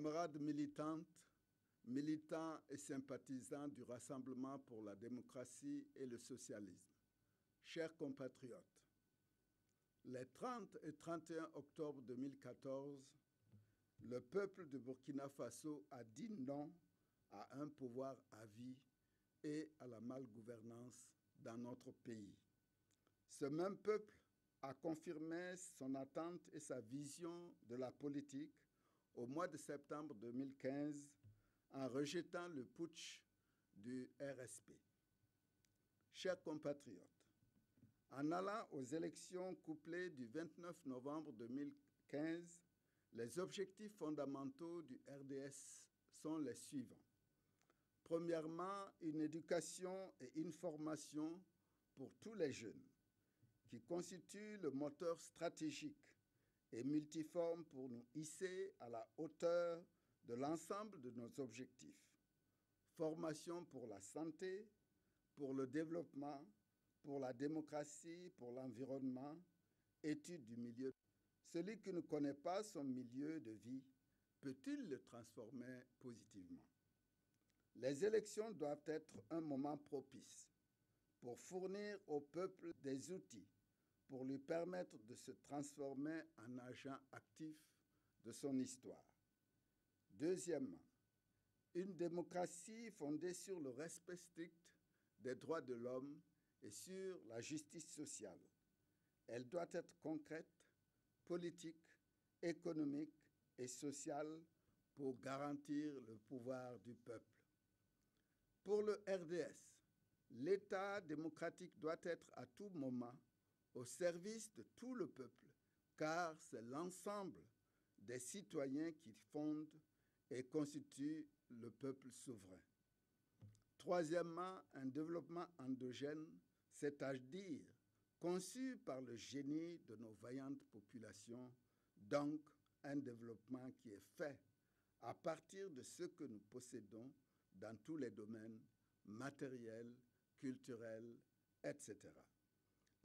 Camarades militantes, militants et sympathisants du Rassemblement pour la démocratie et le socialisme, chers compatriotes, les 30 et 31 octobre 2014, le peuple de Burkina Faso a dit non à un pouvoir à vie et à la malgouvernance dans notre pays. Ce même peuple a confirmé son attente et sa vision de la politique au mois de septembre 2015 en rejetant le putsch du RSP. Chers compatriotes, en allant aux élections couplées du 29 novembre 2015, les objectifs fondamentaux du RDS sont les suivants. Premièrement, une éducation et une formation pour tous les jeunes, qui constituent le moteur stratégique et multiforme pour nous hisser à la hauteur de l'ensemble de nos objectifs. Formation pour la santé, pour le développement, pour la démocratie, pour l'environnement, étude du milieu. Celui qui ne connaît pas son milieu de vie, peut-il le transformer positivement? Les élections doivent être un moment propice pour fournir au peuple des outils pour lui permettre de se transformer en agent actif de son histoire. Deuxièmement, une démocratie fondée sur le respect strict des droits de l'homme et sur la justice sociale. Elle doit être concrète, politique, économique et sociale pour garantir le pouvoir du peuple. Pour le RDS, l'État démocratique doit être à tout moment au service de tout le peuple, car c'est l'ensemble des citoyens qui fondent et constituent le peuple souverain. Troisièmement, un développement endogène, c'est-à-dire conçu par le génie de nos vaillantes populations, donc un développement qui est fait à partir de ce que nous possédons dans tous les domaines matériels, culturels, etc.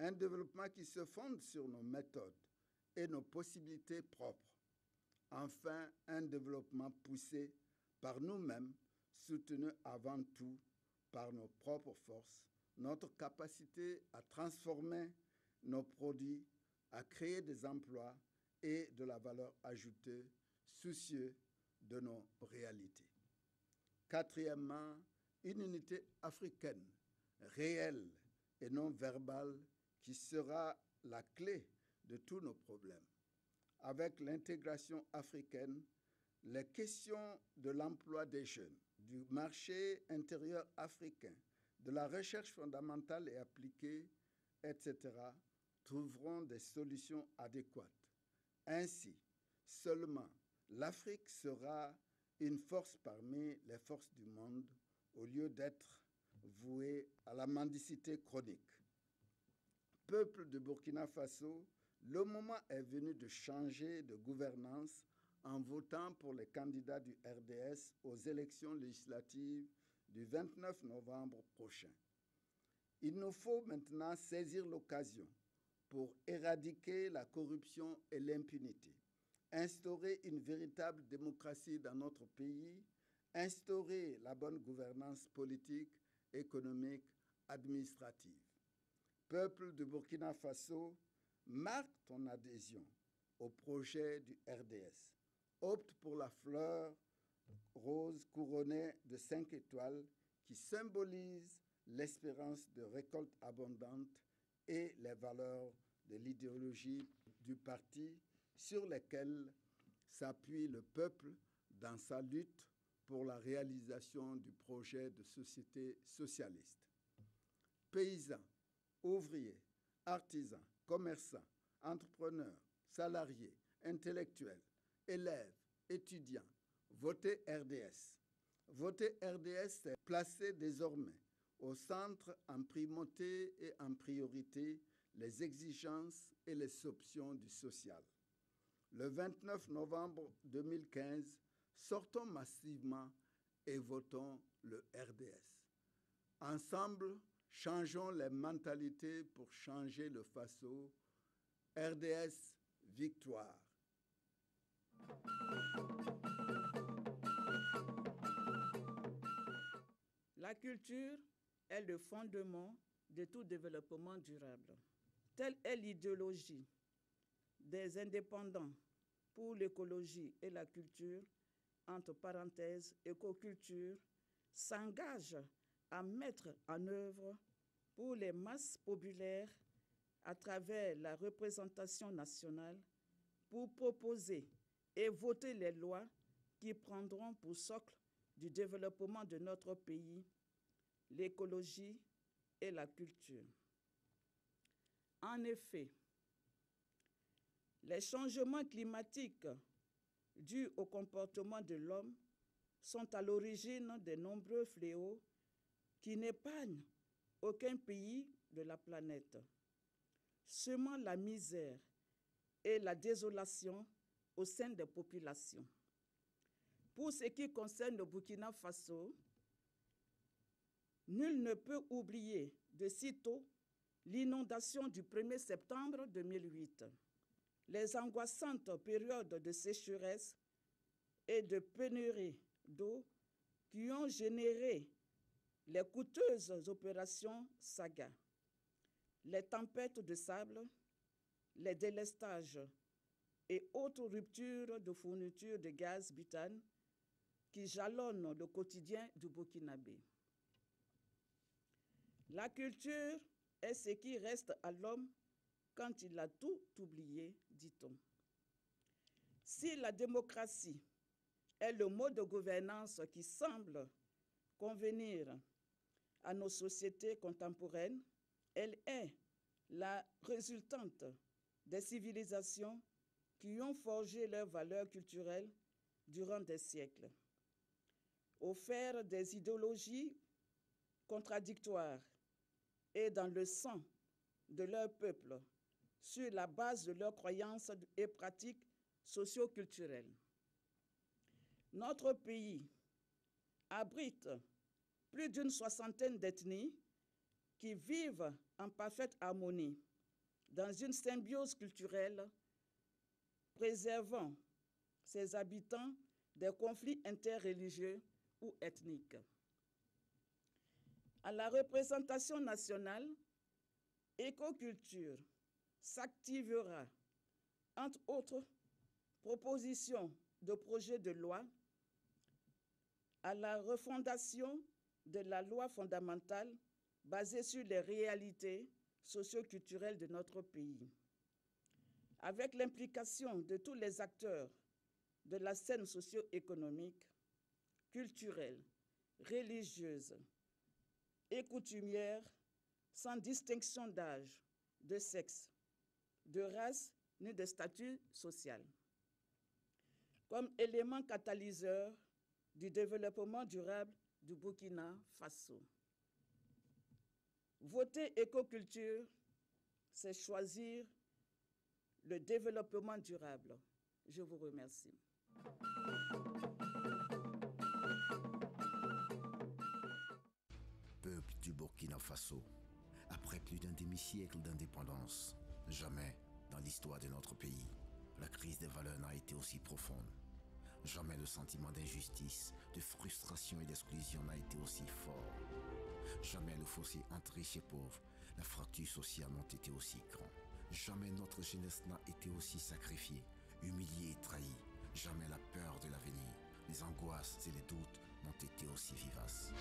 Un développement qui se fonde sur nos méthodes et nos possibilités propres. Enfin, un développement poussé par nous-mêmes, soutenu avant tout par nos propres forces, notre capacité à transformer nos produits, à créer des emplois et de la valeur ajoutée, soucieux de nos réalités. Quatrièmement, une unité africaine, réelle et non verbale, qui sera la clé de tous nos problèmes. Avec l'intégration africaine, les questions de l'emploi des jeunes, du marché intérieur africain, de la recherche fondamentale et appliquée, etc., trouveront des solutions adéquates. Ainsi, seulement l'Afrique sera une force parmi les forces du monde au lieu d'être vouée à la mendicité chronique. Peuple de Burkina Faso, le moment est venu de changer de gouvernance en votant pour les candidats du RDS aux élections législatives du 29 novembre prochain. Il nous faut maintenant saisir l'occasion pour éradiquer la corruption et l'impunité, instaurer une véritable démocratie dans notre pays, instaurer la bonne gouvernance politique, économique, administrative. Peuple de Burkina Faso, marque ton adhésion au projet du RDS. Opte pour la fleur rose couronnée de 5 étoiles qui symbolise l'espérance de récolte abondante et les valeurs de l'idéologie du parti sur lesquelles s'appuie le peuple dans sa lutte pour la réalisation du projet de société socialiste. Paysans, ouvriers, artisans, commerçants, entrepreneurs, salariés, intellectuels, élèves, étudiants, votez RDS. Voter RDS, c'est placer désormais au centre en primauté et en priorité les exigences et les options du social. Le 29 novembre 2015, sortons massivement et votons le RDS. Ensemble, changeons les mentalités pour changer le Faso. RDS, victoire. La culture est le fondement de tout développement durable. Telle est l'idéologie des indépendants pour l'écologie et la culture, entre parenthèses, écoculture, s'engage à mettre en œuvre pour les masses populaires à travers la représentation nationale pour proposer et voter les lois qui prendront pour socle du développement de notre pays l'écologie et la culture. En effet, les changements climatiques dus au comportement de l'homme sont à l'origine de nombreux fléaux qui n'épargnent aucun pays de la planète, semant la misère et la désolation au sein des populations. Pour ce qui concerne le Burkina Faso, nul ne peut oublier de sitôt l'inondation du 1er septembre 2008, les angoissantes périodes de sécheresse et de pénurie d'eau qui ont généré les coûteuses opérations Saga, les tempêtes de sable, les délestages et autres ruptures de fourniture de gaz butane qui jalonnent le quotidien du Burkinabé. La culture est ce qui reste à l'homme quand il a tout oublié, dit-on. Si la démocratie est le mode de gouvernance qui semble convenir à nos sociétés contemporaines, elle est la résultante des civilisations qui ont forgé leurs valeurs culturelles durant des siècles. Au fer des idéologies contradictoires et dans le sang de leur peuple, sur la base de leurs croyances et pratiques socio-culturelles. Notre pays abrite plus d'une soixantaine d'ethnies qui vivent en parfaite harmonie dans une symbiose culturelle, préservant ses habitants des conflits interreligieux ou ethniques. À la représentation nationale, Écoculture s'activera, entre autres propositions de projets de loi, à la refondation de la loi fondamentale basée sur les réalités socio-culturelles de notre pays. Avec l'implication de tous les acteurs de la scène socio-économique, culturelle, religieuse et coutumière, sans distinction d'âge, de sexe, de race ni de statut social. Comme élément catalyseur du développement durable du Burkina Faso. Voter écoculture, c'est choisir le développement durable. Je vous remercie. Peuple du Burkina Faso, après plus d'un demi-siècle d'indépendance, jamais dans l'histoire de notre pays, la crise des valeurs n'a été aussi profonde. Jamais le sentiment d'injustice, de frustration et d'exclusion n'a été aussi fort. Jamais le fossé entre riches et pauvres, la fracture sociale n'ont été aussi grands. Jamais notre jeunesse n'a été aussi sacrifiée, humiliée et trahie. Jamais la peur de l'avenir, les angoisses et les doutes n'ont été aussi vivaces.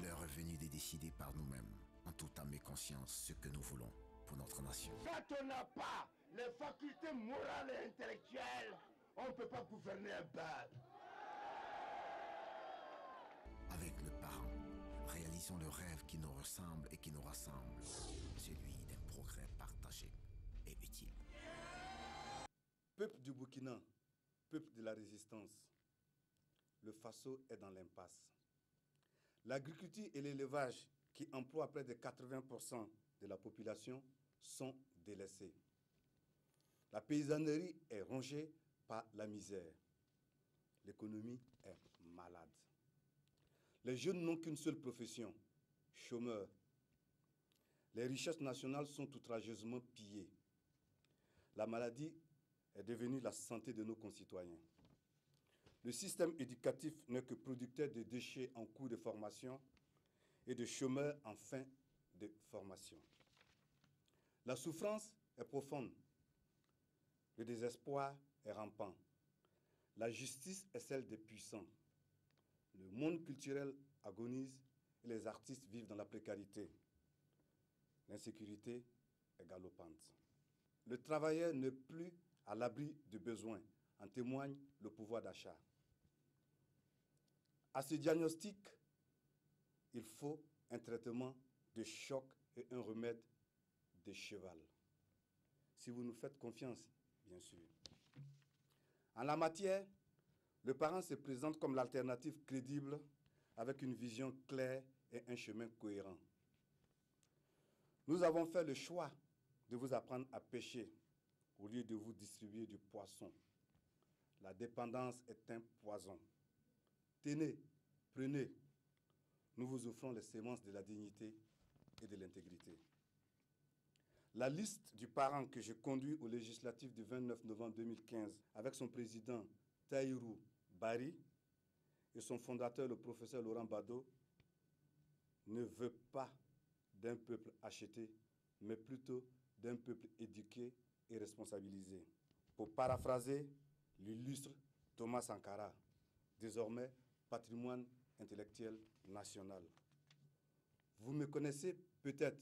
L'heure est venue de décider par nous-mêmes, en toute âme et conscience, ce que nous voulons pour notre nation. Quand on n'a pas les facultés morales et intellectuelles, on ne peut pas gouverner un peuple. Avec le parent, réalisons le rêve qui nous ressemble et qui nous rassemble, celui d'un progrès partagé et utile. Peuple du Burkina, peuple de la résistance, le Faso est dans l'impasse. L'agriculture et l'élevage, qui emploient près de 80% de la population, sont délaissés. La paysannerie est rongée par la misère. L'économie est malade. Les jeunes n'ont qu'une seule profession, chômeurs. Les richesses nationales sont outrageusement pillées. La maladie est devenue la santé de nos concitoyens. Le système éducatif n'est que producteur de déchets en cours de formation et de chômeurs en fin de formation. La souffrance est profonde, le désespoir est rampant. La justice est celle des puissants. Le monde culturel agonise et les artistes vivent dans la précarité. L'insécurité est galopante. Le travailleur n'est plus à l'abri du besoin, en témoigne le pouvoir d'achat. À ce diagnostic, il faut un traitement de choc et un remède de cheval. Si vous nous faites confiance, bien sûr. En la matière, le parent se présente comme l'alternative crédible avec une vision claire et un chemin cohérent. Nous avons fait le choix de vous apprendre à pêcher au lieu de vous distribuer du poisson. La dépendance est un poison. Tenez, prenez. Nous vous offrons les semences de la dignité et de l'intégrité. La liste du parent que j'ai conduit au législatif du 29 novembre 2015 avec son président Tahirou Bari et son fondateur, le professeur Laurent Bado, ne veut pas d'un peuple acheté, mais plutôt d'un peuple éduqué et responsabilisé. Pour paraphraser l'illustre Thomas Sankara, désormais patrimoine intellectuel national. Vous me connaissez peut-être,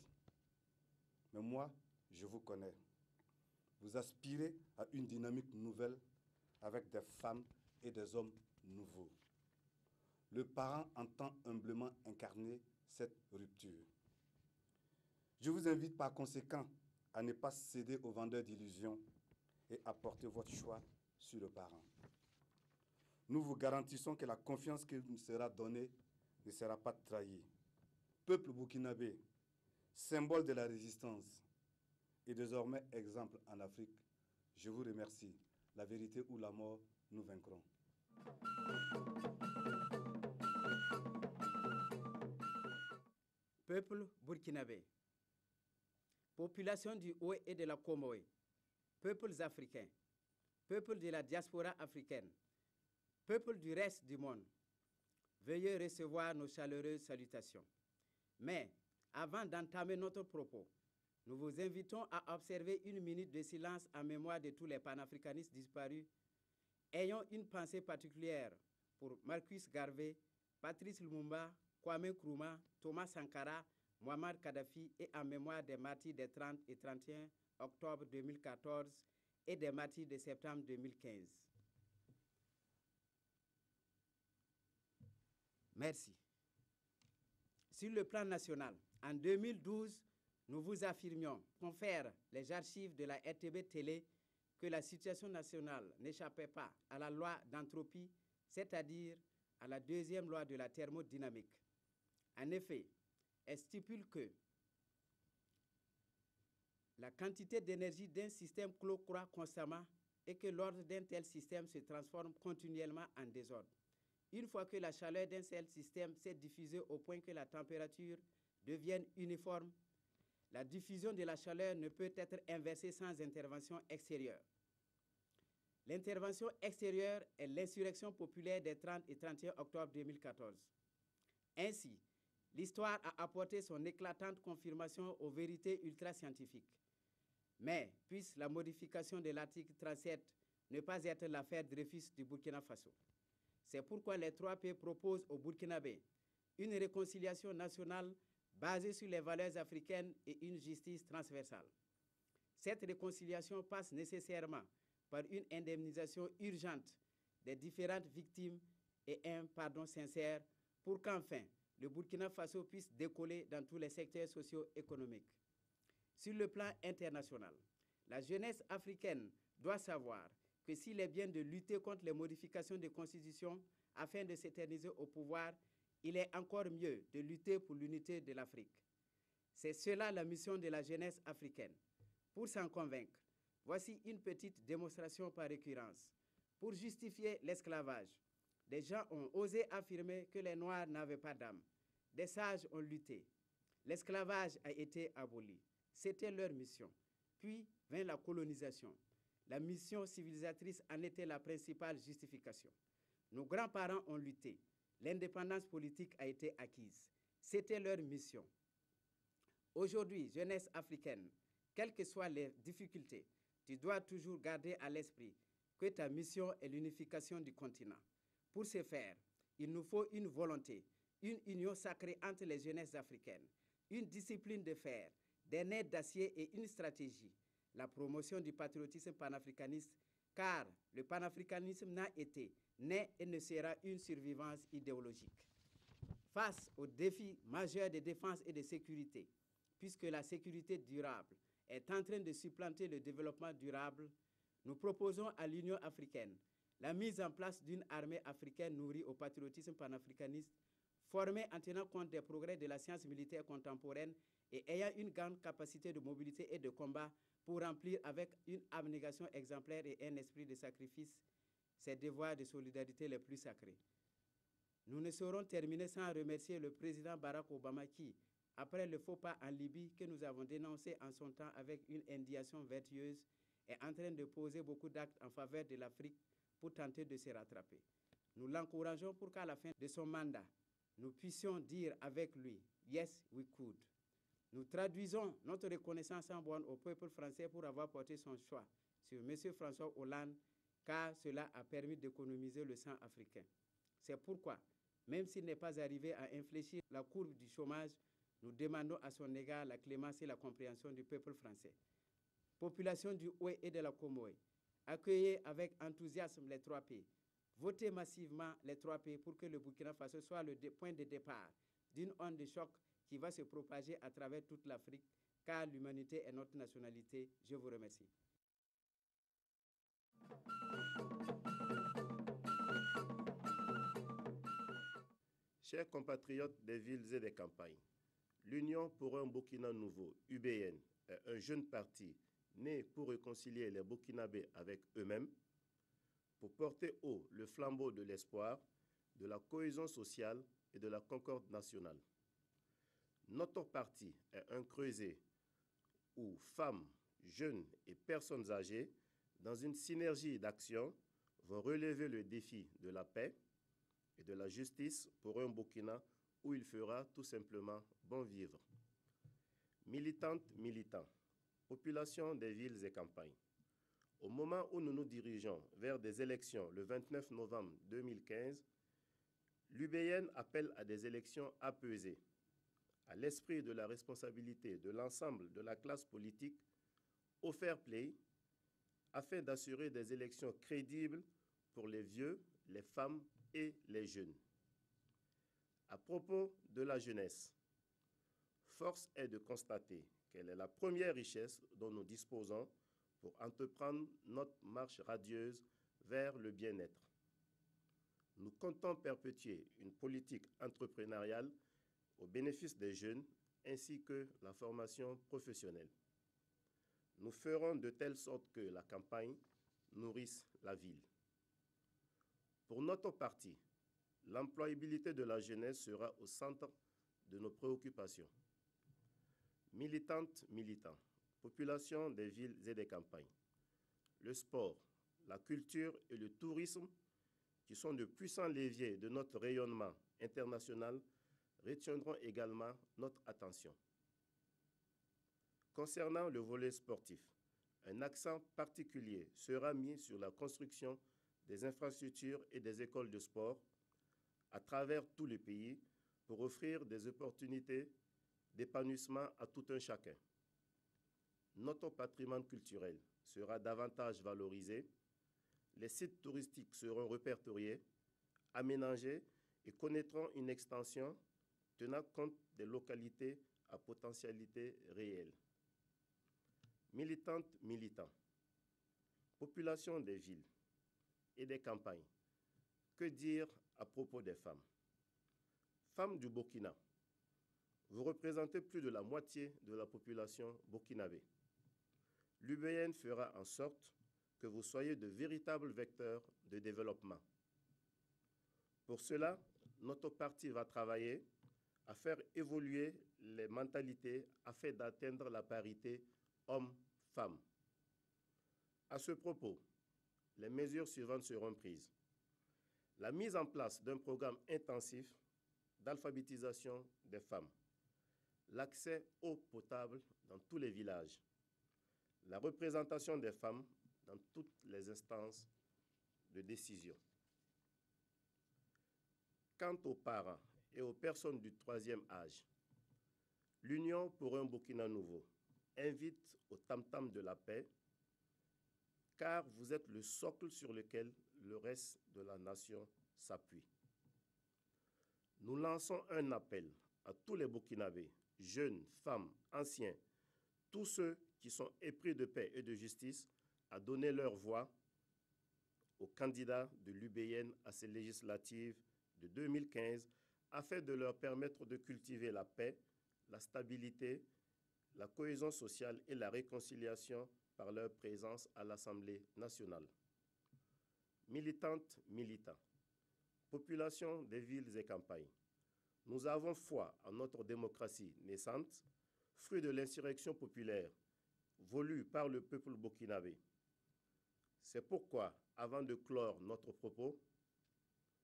mais moi, je vous connais. Vous aspirez à une dynamique nouvelle avec des femmes et des hommes nouveaux. Le parent entend humblement incarner cette rupture. Je vous invite par conséquent à ne pas céder aux vendeurs d'illusions et à porter votre choix sur le parent. Nous vous garantissons que la confiance qui nous sera donnée ne sera pas trahie. Peuple burkinabé, symbole de la résistance et désormais exemple en Afrique, je vous remercie. La vérité ou la mort, nous vaincrons. Peuple burkinabé, population du Haut et de la Comoé, peuples africains, peuples de la diaspora africaine, peuples du reste du monde, veuillez recevoir nos chaleureuses salutations. Mais avant d'entamer notre propos, nous vous invitons à observer une minute de silence en mémoire de tous les panafricanistes disparus. Ayons une pensée particulière pour Marcus Garvey, Patrice Lumumba, Kwame Nkrumah, Thomas Sankara, Muammar Kadhafi et en mémoire des martyrs des 30 et 31 octobre 2014 et des martyrs de septembre 2015. Merci. Sur le plan national, en 2012, nous vous affirmions, confère les archives de la RTB Télé, que la situation nationale n'échappait pas à la loi d'entropie, c'est-à-dire à la deuxième loi de la thermodynamique. En effet, elle stipule que la quantité d'énergie d'un système clos croît constamment et que l'ordre d'un tel système se transforme continuellement en désordre. Une fois que la chaleur d'un seul système s'est diffusée au point que la température devienne uniforme, la diffusion de la chaleur ne peut être inversée sans intervention extérieure. L'intervention extérieure est l'insurrection populaire des 30 et 31 octobre 2014. Ainsi, l'histoire a apporté son éclatante confirmation aux vérités ultra-scientifiques. Mais puisse la modification de l'article 37 ne pas être l'affaire Dreyfus du Burkina Faso. C'est pourquoi les 3P proposent au Burkinabé une réconciliation nationale basée sur les valeurs africaines et une justice transversale. Cette réconciliation passe nécessairement par une indemnisation urgente des différentes victimes et un pardon sincère pour qu'enfin le Burkina Faso puisse décoller dans tous les secteurs socio-économiques. Sur le plan international, la jeunesse africaine doit savoir que s'il est bien de lutter contre les modifications de constitution afin de s'éterniser au pouvoir, il est encore mieux de lutter pour l'unité de l'Afrique. C'est cela la mission de la jeunesse africaine. Pour s'en convaincre, voici une petite démonstration par récurrence. Pour justifier l'esclavage, des gens ont osé affirmer que les Noirs n'avaient pas d'âme. Des sages ont lutté. L'esclavage a été aboli. C'était leur mission. Puis vint la colonisation. La mission civilisatrice en était la principale justification. Nos grands-parents ont lutté. L'indépendance politique a été acquise. C'était leur mission. Aujourd'hui, jeunesse africaine, quelles que soient les difficultés, tu dois toujours garder à l'esprit que ta mission est l'unification du continent. Pour ce faire, il nous faut une volonté, une union sacrée entre les jeunesses africaines, une discipline de fer, des nerfs d'acier et une stratégie, la promotion du patriotisme panafricaniste, car le panafricanisme n'a été, n'est et ne sera une survivance idéologique. Face aux défis majeurs de défense et de sécurité, puisque la sécurité durable est en train de supplanter le développement durable, nous proposons à l'Union africaine la mise en place d'une armée africaine nourrie au patriotisme panafricaniste, formée en tenant compte des progrès de la science militaire contemporaine et ayant une grande capacité de mobilité et de combat pour remplir avec une abnégation exemplaire et un esprit de sacrifice ses devoirs de solidarité les plus sacrés. Nous ne saurons terminer sans remercier le président Barack Obama qui, après le faux pas en Libye que nous avons dénoncé en son temps avec une indignation vertueuse, est en train de poser beaucoup d'actes en faveur de l'Afrique pour tenter de se rattraper. Nous l'encourageons pour qu'à la fin de son mandat, nous puissions dire avec lui « Yes, we could ». Nous traduisons notre reconnaissance en bonne au peuple français pour avoir porté son choix sur M. François Hollande, car cela a permis d'économiser le sang africain. C'est pourquoi, même s'il n'est pas arrivé à infléchir la courbe du chômage, nous demandons à son égard la clémence et la compréhension du peuple français. Population du Oué et de la Comoé, accueillez avec enthousiasme les 3P. Votez massivement les 3P pour que le Burkina Faso soit le point de départ d'une onde de choc qui va se propager à travers toute l'Afrique, car l'humanité est notre nationalité. Je vous remercie. Chers compatriotes des villes et des campagnes, l'Union pour un Burkina nouveau, UBN, est un jeune parti né pour réconcilier les Burkinabés avec eux-mêmes, pour porter haut le flambeau de l'espoir, de la cohésion sociale et de la concorde nationale. Notre parti est un creuset où femmes, jeunes et personnes âgées, dans une synergie d'action, vont relever le défi de la paix et de la justice pour un Burkina où il fera tout simplement bon vivre. Militantes, militants, population des villes et campagnes, au moment où nous nous dirigeons vers des élections le 29 novembre 2015, l'UBN appelle à des élections apaisées, à l'esprit de la responsabilité de l'ensemble de la classe politique, au fair play, afin d'assurer des élections crédibles pour les vieux, les femmes et les jeunes. À propos de la jeunesse, force est de constater qu'elle est la première richesse dont nous disposons pour entreprendre notre marche radieuse vers le bien-être. Nous comptons perpétuer une politique entrepreneuriale au bénéfice des jeunes ainsi que la formation professionnelle. Nous ferons de telle sorte que la campagne nourrisse la ville. Pour notre parti, l'employabilité de la jeunesse sera au centre de nos préoccupations. Militantes, militants, population des villes et des campagnes, le sport, la culture et le tourisme, qui sont de puissants leviers de notre rayonnement international, retiendront également notre attention. Concernant le volet sportif, un accent particulier sera mis sur la construction des infrastructures et des écoles de sport à travers tous les pays pour offrir des opportunités d'épanouissement à tout un chacun. Notre patrimoine culturel sera davantage valorisé, les sites touristiques seront répertoriés, aménagés et connaîtront une extension tenant compte des localités à potentialité réelle. Militantes, militants, population des villes et des campagnes, que dire à propos des femmes? Femmes du Burkina, vous représentez plus de la moitié de la population burkinabé. L'UBN fera en sorte que vous soyez de véritables vecteurs de développement. Pour cela, notre parti va travailler à faire évoluer les mentalités afin d'atteindre la parité hommes-femmes. À ce propos, les mesures suivantes seront prises. La mise en place d'un programme intensif d'alphabétisation des femmes, l'accès eau potable dans tous les villages, la représentation des femmes dans toutes les instances de décision. Quant aux parents et aux personnes du troisième âge, l'Union pour un Burkina nouveau invite au tam-tam de la paix, car vous êtes le socle sur lequel le reste de la nation s'appuie. Nous lançons un appel à tous les Burkinabés, jeunes, femmes, anciens, tous ceux qui sont épris de paix et de justice, à donner leur voix aux candidats de l'UBN à ces législatives de 2015 afin de leur permettre de cultiver la paix, la stabilité, la cohésion sociale et la réconciliation par leur présence à l'Assemblée nationale. Militantes, militants, population des villes et campagnes, nous avons foi en notre démocratie naissante, fruit de l'insurrection populaire voulue par le peuple burkinabé. C'est pourquoi, avant de clore notre propos,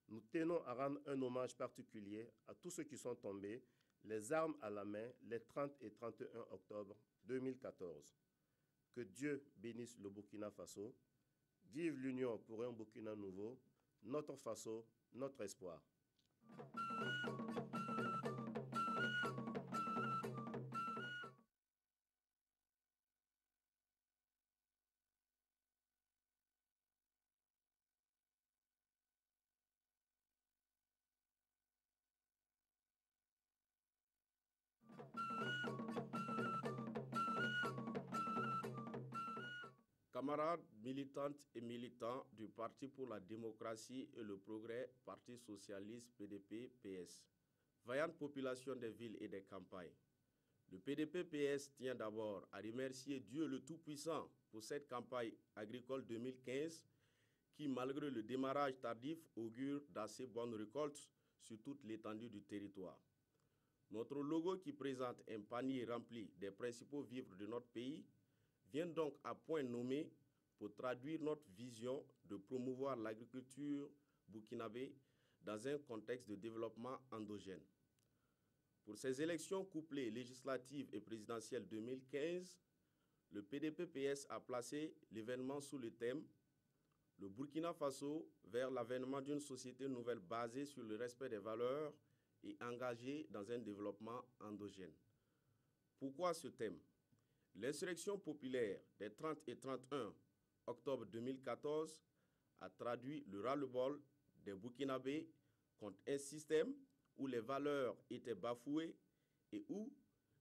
nous tenons à rendre un hommage particulier à tous ceux qui sont tombés, les armes à la main, les 30 et 31 octobre 2014. Que Dieu bénisse le Burkina Faso. Vive l'Union pour un Burkina nouveau, notre Faso, notre espoir. Camarades militantes et militants du Parti pour la démocratie et le progrès, Parti socialiste PDP-PS, vaillante population des villes et des campagnes, le PDP-PS tient d'abord à remercier Dieu le Tout-Puissant pour cette campagne agricole 2015 qui, malgré le démarrage tardif, augure d'assez bonnes récoltes sur toute l'étendue du territoire. Notre logo qui présente un panier rempli des principaux vivres de notre pays vient donc à point nommé pour traduire notre vision de promouvoir l'agriculture burkinabé dans un contexte de développement endogène. Pour ces élections couplées législatives et présidentielles 2015, le PDP-PS a placé l'événement sous le thème « Le Burkina Faso vers l'avènement d'une société nouvelle basée sur le respect des valeurs et engagée dans un développement endogène ». Pourquoi ce thème ? L'insurrection populaire des 30 et 31 octobre 2014 a traduit le ras-le-bol des Burkinabés contre un système où les valeurs étaient bafouées et où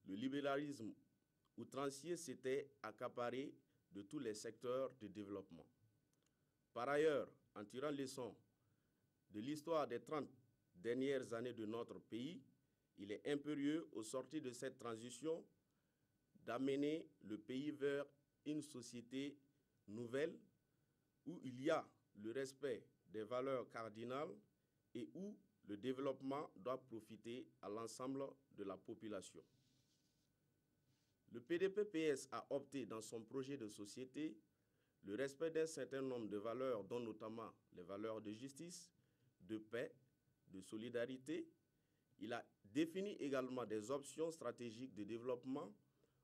le libéralisme outrancier s'était accaparé de tous les secteurs de développement. Par ailleurs, en tirant leçon de l'histoire des 30 dernières années de notre pays, il est impérieux, au sortir de cette transition, d'amener le pays vers une société nouvelle où il y a le respect des valeurs cardinales et où le développement doit profiter à l'ensemble de la population. Le PDP-PS a opté dans son projet de société le respect d'un certain nombre de valeurs, dont notamment les valeurs de justice, de paix, de solidarité. Il a défini également des options stratégiques de développement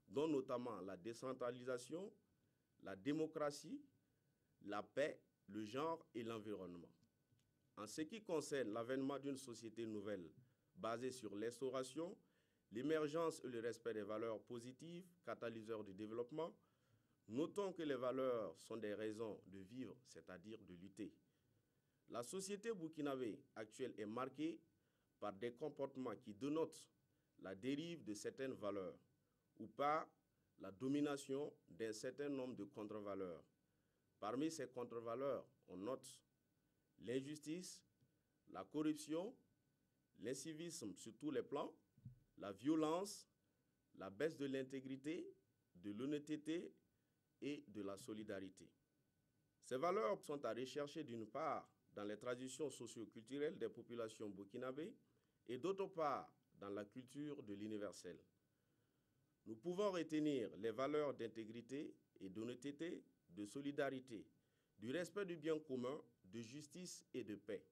dont notamment la décentralisation, la démocratie, la paix, le genre et l'environnement. En ce qui concerne l'avènement d'une société nouvelle basée sur l'instauration, l'émergence et le respect des valeurs positives, catalyseurs du développement, notons que les valeurs sont des raisons de vivre, c'est-à-dire de lutter. La société burkinabé actuelle est marquée par des comportements qui dénotent la dérive de certaines valeurs, ou par la domination d'un certain nombre de contre-valeurs. Parmi ces contre-valeurs, on note l'injustice, la corruption, l'incivisme sur tous les plans, la violence, la baisse de l'intégrité, de l'honnêteté et de la solidarité. Ces valeurs sont à rechercher d'une part dans les traditions socio-culturelles des populations burkinabées et d'autre part dans la culture de l'universel. Nous pouvons retenir les valeurs d'intégrité et d'honnêteté, de solidarité, du respect du bien commun, de justice et de paix.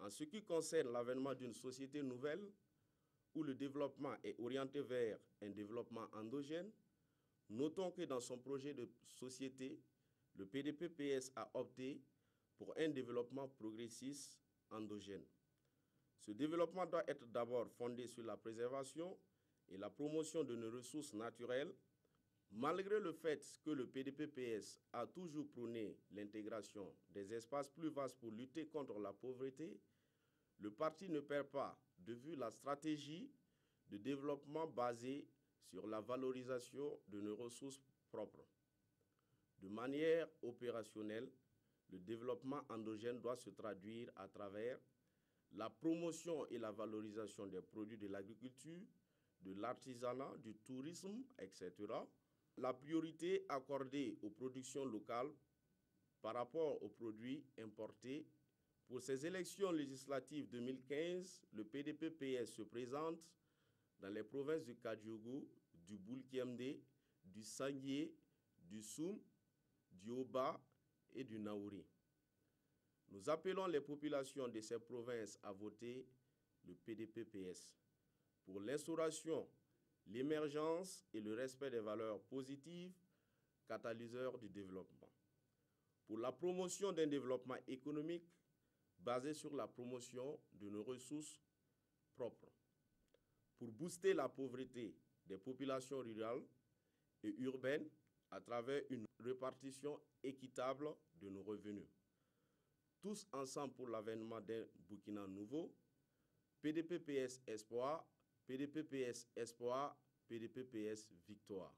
En ce qui concerne l'avènement d'une société nouvelle, où le développement est orienté vers un développement endogène, notons que dans son projet de société, le PDP-PS a opté pour un développement progressiste endogène. Ce développement doit être d'abord fondé sur la préservation et la promotion de nos ressources naturelles, malgré le fait que le PDP-PS a toujours prôné l'intégration des espaces plus vastes pour lutter contre la pauvreté. Le parti ne perd pas de vue la stratégie de développement basée sur la valorisation de nos ressources propres. De manière opérationnelle, le développement endogène doit se traduire à travers la promotion et la valorisation des produits de l'agriculture, de l'artisanat, du tourisme, etc. La priorité accordée aux productions locales par rapport aux produits importés. Pour ces élections législatives 2015, le PDP-PS se présente dans les provinces du Kadiogo, du Boulkiemde, du Sanguié, du Soum, du Oba et du Naouri. Nous appelons les populations de ces provinces à voter le PDP-PS pour l'instauration, l'émergence et le respect des valeurs positives, catalyseurs du développement. Pour la promotion d'un développement économique basé sur la promotion de nos ressources propres. Pour booster la pauvreté des populations rurales et urbaines à travers une répartition équitable de nos revenus. Tous ensemble pour l'avènement d'un Burkina nouveau, PDP-PS Espoir, PDP-PS Espoir, PDP-PS Victoire.